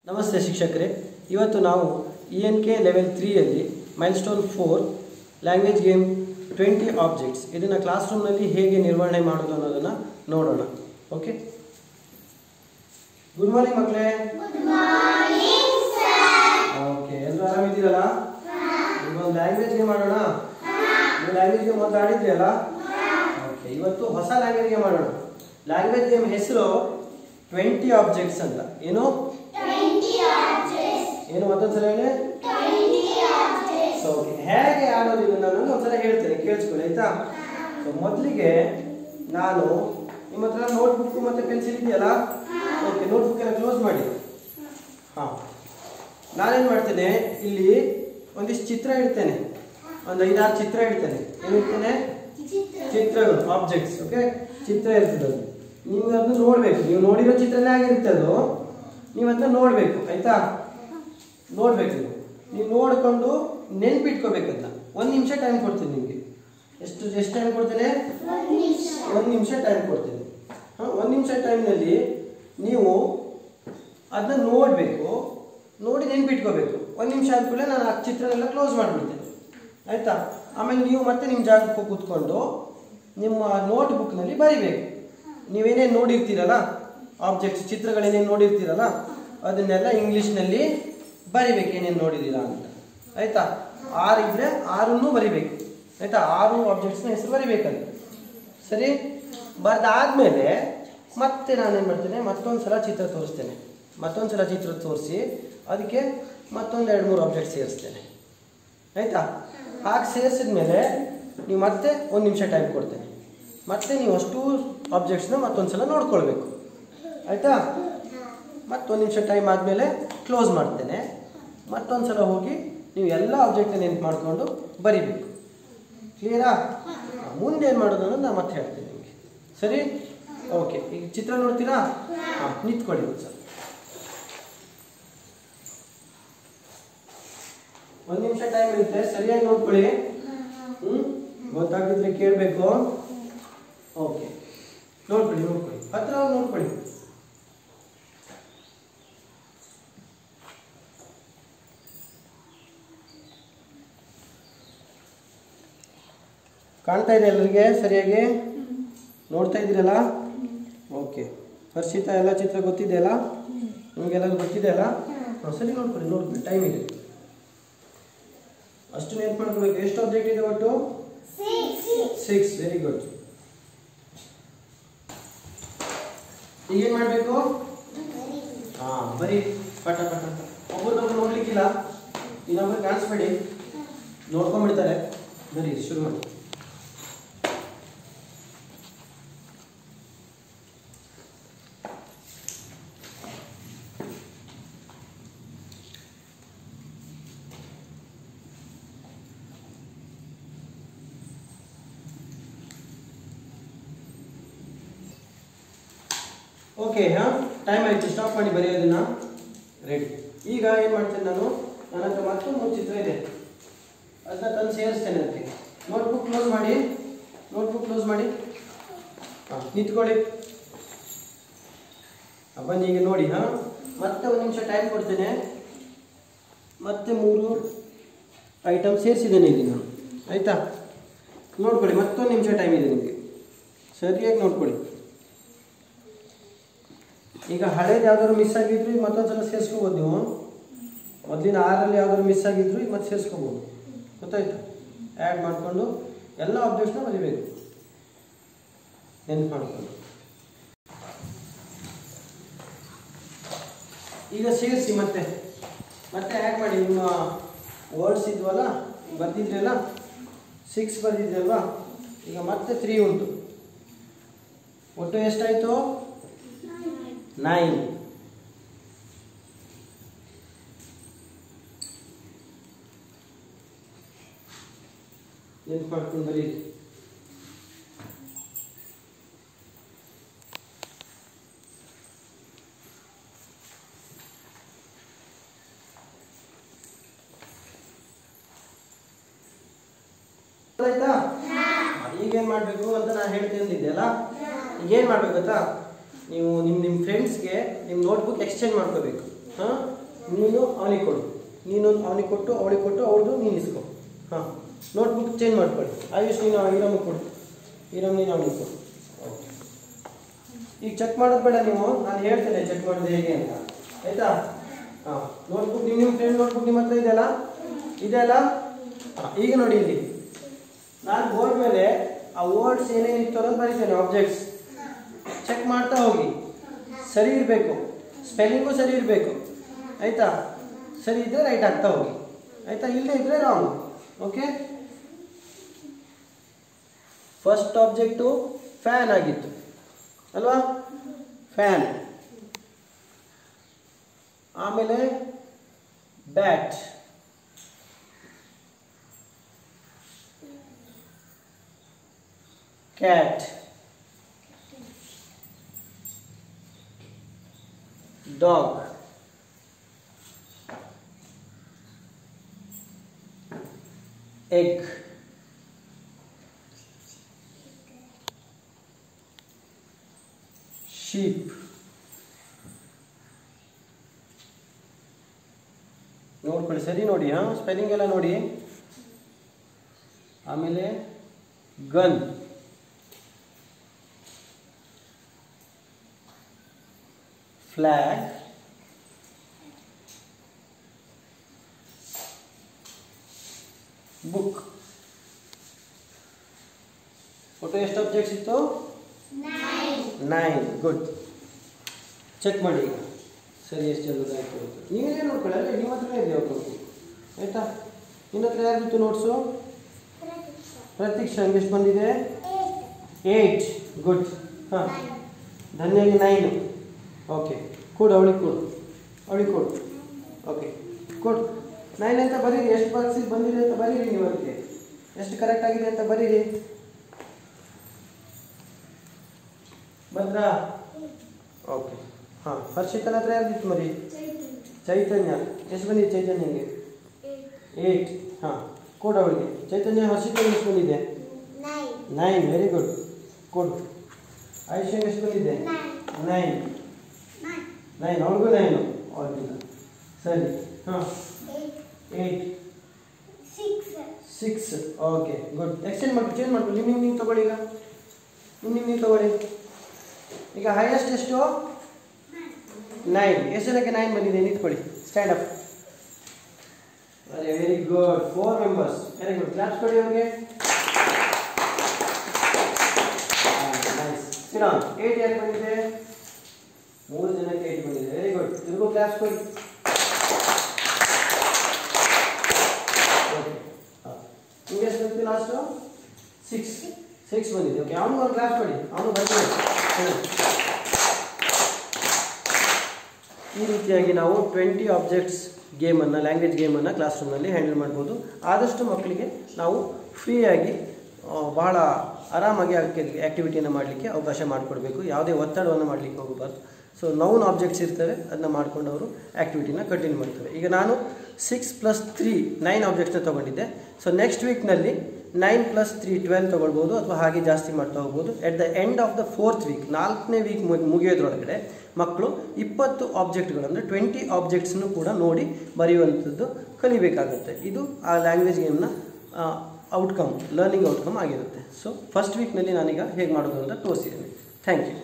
ನಮಸ್ತೆ ಶಿಕ್ಷಕರೇ, ಇವತ್ತು ನಾವು ENK ಲೆವೆಲ್ 3ಯಲ್ಲಿ ಮೈಲ್ಸ್ಟೋನ್ 4 ಲ್ಯಾಂಗ್ವೇಜ್ ಗೇಮ್ 20 ಆಬ್ಜೆಕ್ಟ್ಸ್ ಇದನ್ನು ಕ್ಲಾಸ್ ರೂಮ್ನಲ್ಲಿ ಹೇಗೆ ನಿರ್ವಹಣೆ ಮಾಡೋದು ಅನ್ನೋದನ್ನು ನೋಡೋಣ. ಓಕೆ, ಗುಡ್ ಮಾರ್ನಿಂಗ್ ಮಕ್ಕಳೇ. ಓಕೆ, ಎಲ್ಲರೂ ಆರಾಮಿದ್ದೀರಲ್ಲ? ಇವೊಂದು ಲ್ಯಾಂಗ್ವೇಜ್ ಗೇಮ್ ಮಾಡೋಣ. ನೀವು ಲ್ಯಾಂಗ್ವೇಜ್ ಗೇಮ್ ಮೊದಲು ಆಡಿದ್ರಲ್ಲ? ಓಕೆ, ಇವತ್ತು ಹೊಸ ಲ್ಯಾಂಗ್ವೇಜ್ ಗೇಮ್ ಮಾಡೋಣ. ಲ್ಯಾಂಗ್ವೇಜ್ ಗೇಮ್ ಹೆಸರು 20 ಆಬ್ಜೆಕ್ಟ್ಸ್ ಅಂತ. ಏನು ಏನು ಮತ್ತೊಂದ್ಸಲ ಹೇಳಿ. ಹೇಗೆ ಆಡೋದು ಇದನ್ನ ನಾನು ಒಂದ್ಸಲ ಹೇಳ್ತೇನೆ, ಕೇಳಿಸ್ಕೊಳ್ಳಿ ಆಯ್ತಾ. ಸೊ ಮೊದಲಿಗೆ ನಾನು ನಿಮ್ಮ ಹತ್ರ ನೋಟ್ಬುಕ್ ಮತ್ತೆ ಪೆನ್ಸಿಲ್ ಇದೆಯಲ್ಲ? ಓಕೆ, ನೋಟ್ಬುಕ್ ಎಲ್ಲ ಕ್ಲೋಸ್ ಮಾಡಿ. ಹಾ, ನಾನೇನ್ ಮಾಡ್ತೇನೆ, ಇಲ್ಲಿ ಒಂದಿಷ್ಟು ಚಿತ್ರ ಇಡ್ತೇನೆ, ಒಂದು 5-6 ಚಿತ್ರ ಇಡ್ತೇನೆ. ಏನಿರ್ತೇನೆ? ಚಿತ್ರಗಳು, ಆಬ್ಜೆಕ್ಟ್ಸ್. ಓಕೆ, ಚಿತ್ರ ಇರ್ತದೆ. ನೀವು ಅದನ್ನ ನೋಡ್ಬೇಕು. ನೀವು ನೋಡಿರೋ ಚಿತ್ರನೇ ಆಗಿರುತ್ತೆ ಅದು, ನೀವು ಅದನ್ನ ನೋಡ್ಬೇಕು ಆಯ್ತಾ. ನೋಡ್ಬೇಕು, ನೀವು ನೋಡ್ಕೊಂಡು ನೆನ್ಪಿಟ್ಕೋಬೇಕು ಅದನ್ನ. 1 ನಿಮಿಷ ಟೈಮ್ ಕೊಡ್ತೀನಿ ನಿಮಗೆ. ಎಷ್ಟು ಟೈಮ್ ಕೊಡ್ತೇನೆ? 1 ನಿಮಿಷ ಟೈಮ್ ಕೊಡ್ತೇನೆ. 1 ನಿಮಿಷ ಟೈಮ್ನಲ್ಲಿ ನೀವು ಅದನ್ನ ನೋಡಬೇಕು, ನೋಡಿ ನೆನ್ಪಿಟ್ಕೋಬೇಕು. 1 ನಿಮಿಷ ಆದ್ಮೇಲೆ ನಾನು ಆ ಚಿತ್ರನೆಲ್ಲ ಕ್ಲೋಸ್ ಮಾಡಿಬಿಡ್ತೇನೆ ಆಯ್ತಾ. ಆಮೇಲೆ ನೀವು ಮತ್ತೆ ನಿಮ್ಮ ಜಾಗಕ್ಕೆ ಕೂತ್ಕೊಂಡು ನಿಮ್ಮ ನೋಟ್ಬುಕ್ನಲ್ಲಿ ಬರಿಬೇಕು. ನೀವೇನೇನು ನೋಡಿರ್ತೀರಲ್ಲ, ಆಬ್ಜೆಕ್ಟ್ಸ್, ಚಿತ್ರಗಳೇನೇನು ನೋಡಿರ್ತೀರಲ್ಲ, ಅದನ್ನೆಲ್ಲ ಇಂಗ್ಲೀಷ್ನಲ್ಲಿ ಬರಿಬೇಕು, ಏನೇನು ನೋಡಿದ್ದೀರಾ ಅಂತ ಆಯ್ತಾ. 6 ಇದ್ರೆ 6 ಬರಿಬೇಕು ಆಯ್ತಾ. 6 ಆಬ್ಜೆಕ್ಟ್ಸ್ನ ಹೆಸರು ಬರಿಬೇಕಲ್ಲ. ಸರಿ, ಬರ್ದಾದ್ಮೇಲೆ ಮತ್ತೆ ನಾನೇನು ಮಾಡ್ತೇನೆ, ಮತ್ತೊಂದ್ಸಲ ಚಿತ್ರ ತೋರಿಸ್ತೇನೆ. ಮತ್ತೊಂದ್ಸಲ ಚಿತ್ರ ತೋರಿಸಿ ಅದಕ್ಕೆ ಮತ್ತೊಂದು 2-3 ಆಬ್ಜೆಕ್ಟ್ ಸೇರಿಸ್ತೇನೆ ಆಯ್ತಾ. ಹಾಗೆ ಸೇರಿಸಿದ್ಮೇಲೆ ನೀವು ಮತ್ತೆ 1 ನಿಮಿಷ ಟೈಮ್ ಕೊಡ್ತೇನೆ. ಮತ್ತೆ ನೀವು ಅಷ್ಟು ಆಬ್ಜೆಕ್ಟ್ಸ್ನ ಮತ್ತೊಂದ್ಸಲ ನೋಡ್ಕೊಳ್ಬೇಕು ಆಯ್ತಾ. ಮತ್ತೊಂದು ನಿಮಿಷ ಟೈಮ್ ಆದಮೇಲೆ ಕ್ಲೋಸ್ ಮಾಡ್ತೇನೆ. ಮತ್ತೊಂದ್ಸಲ ಹೋಗಿ ನೀವು ಎಲ್ಲ ಆಬ್ಜೆಕ್ಟ್ನ ನೆನ್ಪು ಮಾಡಿಕೊಂಡು ಬರಿಬೇಕು. ಕ್ಲಿಯರಾ? ಮುಂದೆ ಏನು ಮಾಡೋದು ಅನ್ನೋದು ನಾನು ಮತ್ತೆ ಹೇಳ್ತೇನೆ ನಿಮಗೆ. ಸರಿ, ಓಕೆ. ಈಗ ಚಿತ್ರ ನೋಡ್ತೀರಾ? ಹಾಂ, ನಿಂತ್ಕೊಳ್ಳಿ ಒಂದು ಸಲ. 1 ನಿಮಿಷ ಟೈಮ್ ಇರುತ್ತೆ, ಸರಿಯಾಗಿ ನೋಡ್ಕೊಳ್ಳಿ. ಗೊತ್ತಾಗಿದ್ರೆ ಕೇಳಬೇಕು. ಓಕೆ, ನೋಡ್ಕೊಳ್ಳಿ ಹತ್ರ ನೋಡ್ಕೊಳ್ಳಿ. ಕಾಣ್ತಾ ಇದೆ ಎಲ್ಲರಿಗೆ? ಸರಿಯಾಗಿ ನೋಡ್ತಾ ಇದ್ದೀರಲ್ಲ? ಓಕೆ, ಹರ್ಷಿತಾ ಎಲ್ಲ ಚಿತ್ರ ಗೊತ್ತಿದೆಯಲ್ಲ? ನಿಮಗೆಲ್ಲರೂ ಗೊತ್ತಿದೆಯಲ್ಲ? ಸರಿ, ನೋಡ್ಕೊಳ್ಳಿ, ಟೈಮ್ ಇದೆ. ಅಷ್ಟು ನೆನ್ಪು ಮಾಡ್ಕೋಬೇಕು. ಎಷ್ಟು ಆಬ್ಜೆಕ್ಟ್ ಇದೆ ಒಟ್ಟು? 6. Very good. ಈಗೇನು ಮಾಡಬೇಕು? ಹಾಂ, ಬರೀ ಪಟ ಪಟ. ಒಬ್ಬರೊಬ್ಬರು ನೋಡ್ಲಿಕ್ಕಿಲ್ಲ, ಇನ್ನೊಬ್ಬರು ಕಾಣಿಸ್ಬೇಡಿ, ನೋಡ್ಕೊಂಡ್ಬಿಡ್ತಾರೆ. ಬರೀ ಶುರು ಮಾಡಿ. ಓಕೆ, ಟೈಮ್ ಆಯಿತು, ಸ್ಟಾಪ್ ಮಾಡಿ ಬರೆಯೋದನ್ನ. ರೆಡಿ. ಈಗ ಏನು ಮಾಡ್ತೇನೆ ನಾನು, ನನ್ನ ಹತ್ರ ಮತ್ತೊಂದು 3 ಚಿತ್ರ ಇದೆ, ಅದನ್ನ ತಂದು ಸೇರಿಸ್ತೇನೆ ಅದಕ್ಕೆ. ನೋಟ್ಬುಕ್ ಕ್ಲೋಸ್ ಮಾಡಿ. ಹಾಂ, ನಿಂತ್ಕೊಳ್ಳಿ. ಬನ್ನಿ, ಈಗ ನೋಡಿ. ಮತ್ತೆ 1 ನಿಮಿಷ ಟೈಮ್ ಕೊಡ್ತೇನೆ. ಮತ್ತೆ 3 ಐಟಮ್ ಸೇರಿಸಿದ್ದೇನೆ ಇಲ್ಲಿ ನಾನು ಆಯಿತಾ. ನೋಡ್ಕೊಳ್ಳಿ, ಮತ್ತೊಂದು ನಿಮಿಷ ಟೈಮ್ ಇದೆ ನಿಮಗೆ, ಸರಿಯಾಗಿ ನೋಡ್ಕೊಳ್ಳಿ. ಈಗ ಹಳೇದು ಯಾವ್ದಾದ್ರು ಮಿಸ್ ಆಗಿದ್ರು ಈಗ ಮತ್ತೊಂದ್ಸಲ ಸೇರಿಸ್ಕೋಬೋದು. ನೀವು ಮೊದಲಿನ 6ರಲ್ಲಿ ಯಾವ್ದಾದ್ರು ಮಿಸ್ ಆಗಿದ್ರು ಈಗ ಮತ್ತೆ ಸೇರಿಸ್ಕೋಬೋದು. ಗೊತ್ತಾಯ್ತು? ಆ್ಯಡ್ ಮಾಡಿಕೊಂಡು ಎಲ್ಲ ಆಬ್ಜೆಕ್ಟ್ಸ್ನ ಬರಿಬೇಕು, ನೆನ್ಪು ಮಾಡಿಕೊಂಡು. ಈಗ ಸೇರಿಸಿ ಮತ್ತೆ ಆ್ಯಡ್ ಮಾಡಿ. ನಿಮ್ಮ ವರ್ಡ್ಸ್ ಇದ್ವಲ್ಲ, ಬರ್ದಿದ್ರಲ್ಲ, 6 ಬರ್ದಿದ್ರಲ್ವಾ, ಈಗ ಮತ್ತೆ 3 ಉಂಟು. ಒಟ್ಟು ಎಷ್ಟಾಯಿತು? 9. ನೆನ್ಪು ಮಾಡ್ಕೊಂಡು ಬರೀ. ಆಯ್ತಾ? ಈಗೇನು ಮಾಡಬೇಕು ಅಂತ ನಾನು ಹೇಳ್ತಿದ್ದೆ ಅಲ್ಲ. ಈಗೇನು ಮಾಡಬೇಕು ಗೊತ್ತಾ, ನೀವು ನಿಮ್ಮ ಫ್ರೆಂಡ್ಸ್ಗೆ ನಿಮ್ಮ ನೋಟ್ಬುಕ್ ಎಕ್ಸ್ಚೇಂಜ್ ಮಾಡ್ಕೋಬೇಕು. ನೀನು ಅವನಿಗೆ ಕೊಡು, ನೀನು ಅವನಿಗೆ ಕೊಟ್ಟು ಅವಳಿಗೆ ಕೊಟ್ಟು ಅವ್ರದ್ದು ನೀನು ಇಸ್ಕೊ. ಹಾಂ, ನೋಟ್ಬುಕ್ ಚೇಂಜ್ ಮಾಡ್ಕೊಳ್ಳಿ. ಆಯುಷ್ ನೀನು ಈರಮ್ಗೆ ಕೊಡು, ಈರಮ್ ನೀನು ಅವನಿಗೆ ಕೊಡು. ಓಕೆ, ಈಗ ಚೆಕ್ ಮಾಡೋದು ಬೇಡ ನೀವು, ನಾನು ಹೇಳ್ತೇನೆ ಚೆಕ್ ಮಾಡೋದು ಹೇಗೆ ಅಂತ, ಆಯಿತಾ? ಹಾಂ, ನೋಟ್ಬುಕ್ ನಿಮ್ಮ ಫ್ರೆಂಡ್ ನೋಟ್ಬುಕ್ ನಿಮ್ಮ ಹತ್ರ ಇದೆಯಲ್ಲ, ಇದೆಯಲ್ಲ? ಹಾಂ, ಈಗ ನೋಡಿ ಇಲ್ಲಿ ನಾನು ಬೋರ್ಡ್ ಮೇಲೆ ಆ ವರ್ಡ್ಸ್ ಏನೇನಿತ್ತು ಅನ್ನೋದು ಬರೀತೇನೆ, ಆಬ್ಜೆಕ್ಟ್ಸ್ ಚೆಕ್ ಮಾಡ್ತಾ ಹೋಗಿ. ಸರಿ ಇರಬೇಕು, ಸ್ಪೆಲ್ಲಿಂಗು ಸರಿ ಇರಬೇಕು, ಆಯಿತಾ? ಸರಿ ಇದ್ದರೆ ರೈಟ್ ಆಗ್ತಾ ಹೋಗಿ, ಆಯಿತಾ? ಇಲ್ಲೇ ಇದ್ದರೆ wrong. Okay, first object fan ಆಗಿತ್ತು ಅಲ್ವಾ? ಫ್ಯಾನ್. ಆಮೇಲೆ bat, cat, dog, egg, sheep, ನೋಡ್ಕೊಳ್ಳಿ, ಸರಿ ನೋಡಿ, ಹಾಂ, ಸ್ಪೆಲ್ಲಿಂಗ್ ಎಲ್ಲ ನೋಡಿ. ಆಮೇಲೆ ಗನ್, ಫ್ಲಾಗ್, ಬುಕ್. ಒಟ್ಟು ಎಷ್ಟು ಆಬ್ಜೆಕ್ಟ್ಸ್ ಇತ್ತು? 9. ಗುಡ್. ಚೆಕ್ ಮಾಡಿ ಈಗ, ಸರಿ ಎಷ್ಟು ಎಲ್ಲದಾಯ್ತು ಅಂತ ನೀವೇನೇ ನೋಡ್ಕೊಳ್ಳಿ. ಅಲ್ಲ, ನಿಮ್ಮ ಹತ್ರನೇ ಇದೆ ಅವ್ರು, ಆಯಿತಾ? ನಿನ್ನ ಹತ್ರ ಯಾರ್ದಿತ್ತು ನೋಟ್ಸು? ಪ್ರತೀಕ್ಷಾ. ಎಷ್ಟು ಬಂದಿದೆ? 8. ಗುಡ್. ಹಾಂ, ಧನ್ಯಗೆ 9. ಓಕೆ, ಕೊಡು ಅವಳಿಗೆ, ಕೊಡು ಅವಳಿಗೆ, ಕೊಡು. ಓಕೆ, ಕೊಡು. 9 ಅಂತ ಬರೀರಿ, ಎಷ್ಟು ಮಾರ್ಕ್ಸಿಗೆ ಬಂದಿದೆ ಅಂತ ಬರೀರಿ, ನೀವು ಅದಕ್ಕೆ ಎಷ್ಟು ಕರೆಕ್ಟ್ ಆಗಿದೆ ಅಂತ ಬರೀರಿ. ಬಂದ್ರಾ? ಓಕೆ. ಹಾಂ, ಹರ್ಷಿತನ ಹತ್ರ ಯಾರ್ದಿತ್ತು ಮರಿ? ಚೈತನ್ಯ. ಎಷ್ಟು ಬಂದಿದೆ ಚೈತನ್ಯಗೆ? 8. ಹಾಂ, ಕೊಡು ಅವಳಿಗೆ. ಚೈತನ್ಯ, ಹರ್ಷಿತನಿಗೆ ಎಷ್ಟು ಬಂದಿದೆ? 9. ವೆರಿ ಗುಡ್, ಕೊಡು. ಆಯುಷ್ಯಂಗೆ ಎಷ್ಟು ಬಂದಿದೆ? 9. ಅವಳಿಗೂ 9 ಅವಳಿಗಿಲ್ಲ. ಸರಿ. ಹಾಂ, 8. 6. Okay, good. ಎಕ್ಸ್ಚೇಂಜ್ ಮಾಡ್ಕೊ, ಚೇಂಜ್ ಮಾಡ್ಕೊ. ನೀವು ತಗೊಳ್ಳಿ. ಈಗ ನೀವು ತಗೊಳ್ಳಿ. ಈಗ ಹೈಯೆಸ್ಟ್ ಎಷ್ಟು? 9. ಎಷ್ಟು ಜನಕ್ಕೆ 9 ಬಂದಿದೆ? ನಿಂತ್ಕೊಳ್ಳಿ, stand up. Very good. 4 members. Very good. Claps ಕೊಡಿ ಅವ್ರಿಗೆ. ನೈಸ್. ಸಿಡಾನ್. 8 ಯಾರಿಗೆ ಬಂದಿದೆ? 3 ಜನಕ್ಕೆ 8 ಬಂದಿದೆ. Very good. ಇವ್ರಿಗೂ ಕ್ಲಾಪ್ಸ್ ಕೊಡಿ. ಓಕೆ, ಹಾಂ, ನಿಮಗೆ ಎಷ್ಟು ಬಂದಿದೆ ಲಾಸ್ಟು? 6 ಬಂದಿದೆ. ಓಕೆ, ಅವನು ಒಂದು ಕ್ಲಾಸ್ ಕೊಡಿ, ಅವನು ಬಂದಿದೆ. ಈ ರೀತಿಯಾಗಿ ನಾವು 20 ಆಬ್ಜೆಕ್ಟ್ಸ್ ಗೇಮನ್ನು, ಲ್ಯಾಂಗ್ವೇಜ್ ಗೇಮನ್ನು ಕ್ಲಾಸ್ ರೂಮ್ನಲ್ಲಿ ಹ್ಯಾಂಡಲ್ ಮಾಡ್ಬೋದು. ಆದಷ್ಟು ಮಕ್ಕಳಿಗೆ ನಾವು ಫ್ರೀಯಾಗಿ ಬಹಳ ಆರಾಮಾಗಿ ಆ್ಯಕ್ಟಿವಿಟಿಯನ್ನು ಮಾಡಲಿಕ್ಕೆ ಅವಕಾಶ ಮಾಡಿಕೊಡ್ಬೇಕು. ಯಾವುದೇ ಒತ್ತಡವನ್ನು ಮಾಡಲಿಕ್ಕೆ ಹೋಗಬಾರ್ದು. ಸೊ ನೌನ್ ಆಬ್ಜೆಕ್ಟ್ಸ್ ಇರ್ತವೆ, ಅದನ್ನ ಮಾಡ್ಕೊಂಡು ಅವರು ಆ್ಯಕ್ಟಿವಿಟಿನ ಕಂಟಿನ್ಯೂ ಮಾಡ್ತವೆ. ಈಗ ನಾನು 6 + 3 9 ಆಬ್ಜೆಕ್ಟ್ಸ್ನ ತೊಗೊಂಡಿದ್ದೆ. ಸೊ ನೆಕ್ಸ್ಟ್ ವೀಕ್ನಲ್ಲಿ 9 + 3 12 ತೊಗೊಳ್ಬೋದು, ಅಥವಾ ಹಾಗೆ ಜಾಸ್ತಿ ಮಾಡ್ತಾ ಹೋಗ್ಬೋದು. At the end of the 4th week, 4ನೇ ವೀಕ್ ಮುಗಿಯೋದ್ರೊಳಗಡೆ ಮಕ್ಕಳು 20 ಆಬ್ಜೆಕ್ಟ್ಗಳು, ಅಂದರೆ 20 ಆಬ್ಜೆಕ್ಟ್ಸ್ನು ಕೂಡ ನೋಡಿ ಬರೆಯುವಂಥದ್ದು ಕಲಿಬೇಕಾಗುತ್ತೆ. ಇದು ಆ ಲ್ಯಾಂಗ್ವೇಜ್ ಗೇಮ್ನ ಔಟ್ಕಮ್, ಲರ್ನಿಂಗ್ ಔಟ್ಕಮ್ ಆಗಿರುತ್ತೆ. ಸೊ ಫಸ್ಟ್ ವೀಕ್ನಲ್ಲಿ ನಾನೀಗ ಹೇಗೆ ಮಾಡೋದು ಅಂತ ತೋರಿಸಿದ್ದೀನಿ. Thank you.